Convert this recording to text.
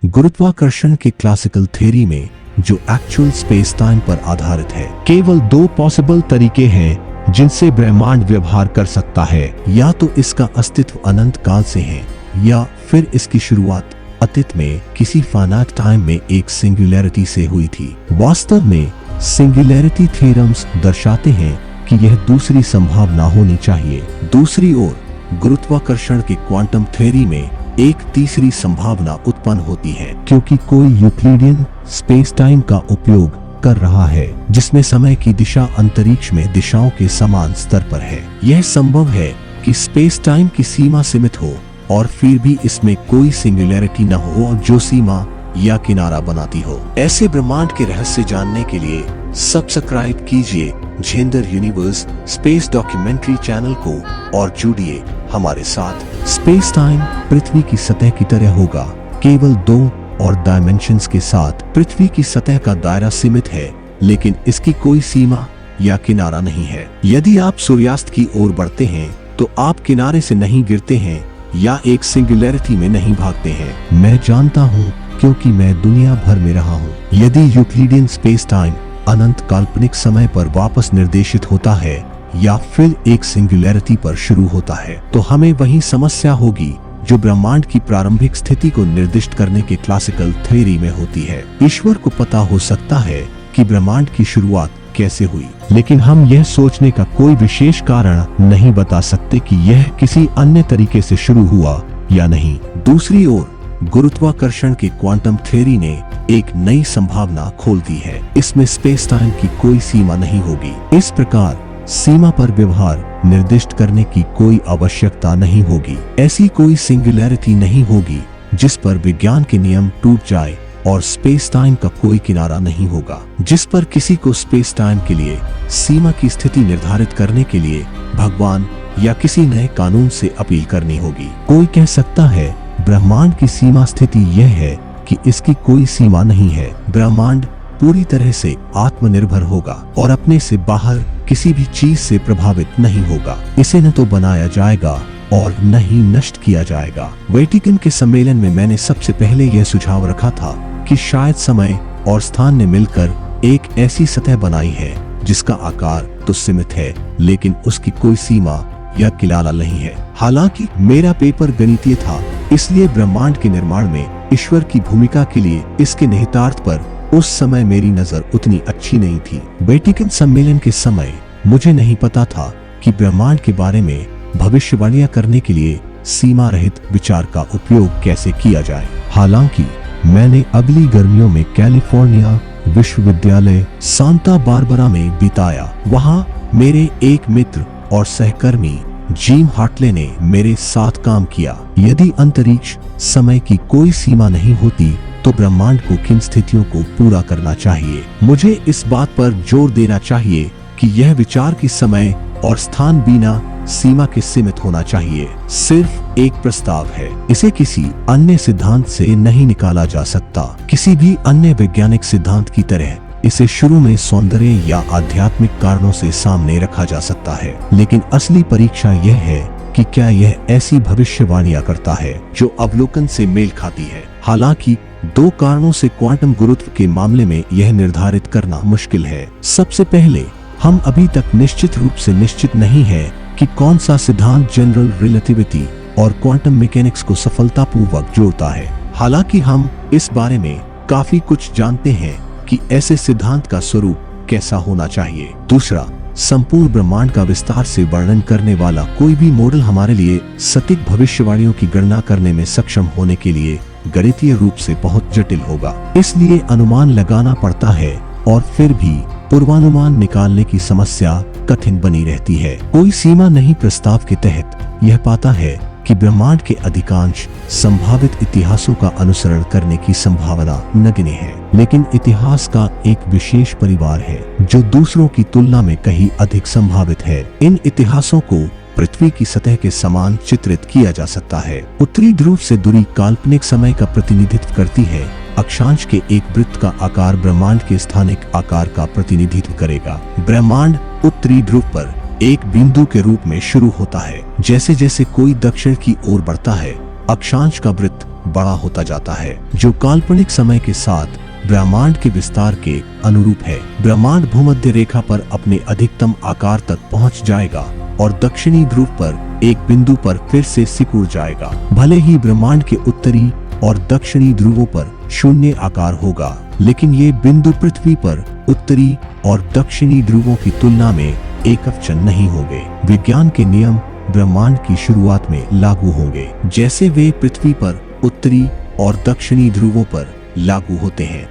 गुरुत्वाकर्षण के classical theory में जो एक्चुअल स्पेस टाइम पर आधारित है, केवल दो पॉसिबल तरीके हैं जिनसे ब्रह्मांड व्यवहार कर सकता है। या तो इसका अस्तित्व अनंत काल से है, या फिर इसकी शुरुआत अतीत में किसी फाइनाइट टाइम में एक सिंगुलैरिटी से हुई थी। वास्तव में सिंगुलैरिटी थ्योरम्स दर्शाते हैं कि यह दूसरी संभावना होनी चाहिए। दूसरी ओर गुरुत्वाकर्षण के क्वांटम थ्योरी में एक तीसरी संभावना उत्पन्न होती है, क्योंकि कोई यूक्लिडियन स्पेस टाइम का उपयोग कर रहा है जिसमें समय की दिशा अंतरिक्ष में दिशाओं के समान स्तर पर है। यह संभव है कि स्पेस टाइम की सीमा सीमित हो और फिर भी इसमें कोई सिंगुलैरिटी न हो जो सीमा या किनारा बनाती हो। ऐसे ब्रह्मांड के रहस्य जानने के लिए सब्सक्राइब कीजिए gender universe space documentary channel को और जुड़िए हमारे साथ। स्पेस टाइम पृथ्वी की सतह की तरह होगा, केवल दो और डायमेंशंस के साथ। पृथ्वी की सतह का दायरा सीमित है, लेकिन इसकी कोई सीमा या किनारा नहीं है। यदि आप सूर्यास्त की ओर बढ़ते हैं तो आप किनारे से नहीं गिरते हैं या एक सिंगुलैरिटी में नहीं भागते हैं। मैं जानता हूँ क्योंकि मैं दुनिया भर में रहा हूँ। यदि यूक्लिडियन स्पेस टाइम अनंत काल्पनिक समय पर वापस निर्देशित होता है या फिर एक सिंगुलैरिटी पर शुरू होता है, तो हमें वही समस्या होगी जो ब्रह्मांड की प्रारंभिक स्थिति को निर्दिष्ट करने के क्लासिकल थ्योरी में होती है। ईश्वर को पता हो सकता है कि ब्रह्मांड की शुरुआत कैसे हुई, लेकिन हम यह सोचने का कोई विशेष कारण नहीं बता सकते कि यह किसी अन्य तरीके से शुरू हुआ या नहीं। दूसरी ओर गुरुत्वाकर्षण के क्वांटम थ्योरी ने एक नई संभावना खोल दी है। इसमें स्पेस टाइम की कोई सीमा नहीं होगी। इस प्रकार सीमा पर व्यवहार निर्दिष्ट करने की कोई आवश्यकता नहीं होगी। ऐसी कोई सिंगुलैरिटी नहीं होगी जिस पर विज्ञान के नियम टूट जाए और स्पेस टाइम का कोई किनारा नहीं होगा, जिस पर किसी को स्पेस टाइम के लिए सीमा की स्थिति निर्धारित करने के लिए भगवान या किसी नए कानून से अपील करनी होगी। कोई कह सकता है ब्रह्मांड की सीमा स्थिति यह है कि इसकी कोई सीमा नहीं है। ब्रह्मांड पूरी तरह से आत्मनिर्भर होगा और अपने से बाहर किसी भी चीज से प्रभावित नहीं होगा। इसे न तो बनाया जाएगा और न ही नष्ट किया जाएगा। वेटिकन के सम्मेलन में मैंने सबसे पहले यह सुझाव रखा था कि शायद समय और स्थान ने मिलकर एक ऐसी सतह बनाई है जिसका आकार तो सीमित है, लेकिन उसकी कोई सीमा या किनारा नहीं है। हालांकि मेरा पेपर गणितीय था, इसलिए ब्रह्मांड के निर्माण में ईश्वर की भूमिका के लिए इसके निहितार्थ पर उस समय मेरी नजर उतनी अच्छी नहीं थी। वेटिकन सम्मेलन के समय मुझे नहीं पता था कि ब्रह्मांड के बारे में भविष्यवाणियां करने के लिए सीमा रहित विचार का उपयोग कैसे किया जाए। हालांकि मैंने अगली गर्मियों में कैलिफोर्निया विश्वविद्यालय सांता बारबरा में बिताया। वहाँ मेरे एक मित्र और सहकर्मी जिम हार्टले ने मेरे साथ काम किया। यदि अंतरिक्ष समय की कोई सीमा नहीं होती तो ब्रह्मांड को किन स्थितियों को पूरा करना चाहिए। मुझे इस बात पर जोर देना चाहिए कि यह विचार की समय और स्थान बिना सीमा के सीमित होना चाहिए। सिर्फ एक प्रस्ताव है, इसे किसी अन्य सिद्धांत से नहीं निकाला जा सकता। किसी भी अन्य वैज्ञानिक सिद्धांत की तरह इसे शुरू में सौंदर्य या आध्यात्मिक कारणों से सामने रखा जा सकता है, लेकिन असली परीक्षा यह है कि क्या यह ऐसी भविष्यवाणियां करता है जो अवलोकन से मेल खाती है। हालांकि दो कारणों से क्वांटम गुरुत्व के मामले में यह निर्धारित करना मुश्किल है। सबसे पहले, हम अभी तक निश्चित रूप से निश्चित नहीं है कि कौन सा सिद्धांत जनरल रिलेटिविटी और क्वांटम मैकेनिक्स को सफलतापूर्वक जोड़ता है। हालांकि हम इस बारे में काफी कुछ जानते हैं कि ऐसे सिद्धांत का स्वरूप कैसा होना चाहिए। दूसरा, संपूर्ण ब्रह्मांड का विस्तार से वर्णन करने वाला कोई भी मॉडल हमारे लिए सटीक भविष्यवाणियों की गणना करने में सक्षम होने के लिए गणितीय रूप से बहुत जटिल होगा। इसलिए अनुमान लगाना पड़ता है और फिर भी पूर्वानुमान निकालने की समस्या कठिन बनी रहती है। कोई सीमा नहीं प्रस्ताव के तहत यह पाता है कि ब्रह्मांड के अधिकांश संभावित इतिहासों का अनुसरण करने की संभावना नगण्य है, लेकिन इतिहास का एक विशेष परिवार है जो दूसरों की तुलना में कहीं अधिक संभावित है। इन इतिहासों को पृथ्वी की सतह के समान चित्रित किया जा सकता है। उत्तरी ध्रुव से दूरी काल्पनिक समय का प्रतिनिधित्व करती है। अक्षांश के एक वृत्त का आकार ब्रह्मांड के स्थानिक आकार का प्रतिनिधित्व करेगा। ब्रह्मांड उत्तरी ध्रुव पर एक बिंदु के रूप में शुरू होता है। जैसे जैसे कोई दक्षिण की ओर बढ़ता है, अक्षांश का वृत्त बड़ा होता जाता है, जो काल्पनिक समय के साथ ब्रह्मांड के विस्तार के अनुरूप है। ब्रह्मांड भूमध्य रेखा पर अपने अधिकतम आकार तक पहुंच जाएगा और दक्षिणी ध्रुव पर एक बिंदु पर फिर से सिकुड़ जाएगा। भले ही ब्रह्मांड के उत्तरी और दक्षिणी ध्रुवों पर शून्य आकार होगा, लेकिन ये बिंदु पृथ्वी पर उत्तरी और दक्षिणी ध्रुवों की तुलना में एकवचन नहीं होंगे। विज्ञान के नियम ब्रह्मांड की शुरुआत में लागू होंगे, जैसे वे पृथ्वी पर उत्तरी और दक्षिणी ध्रुवों पर लागू होते हैं।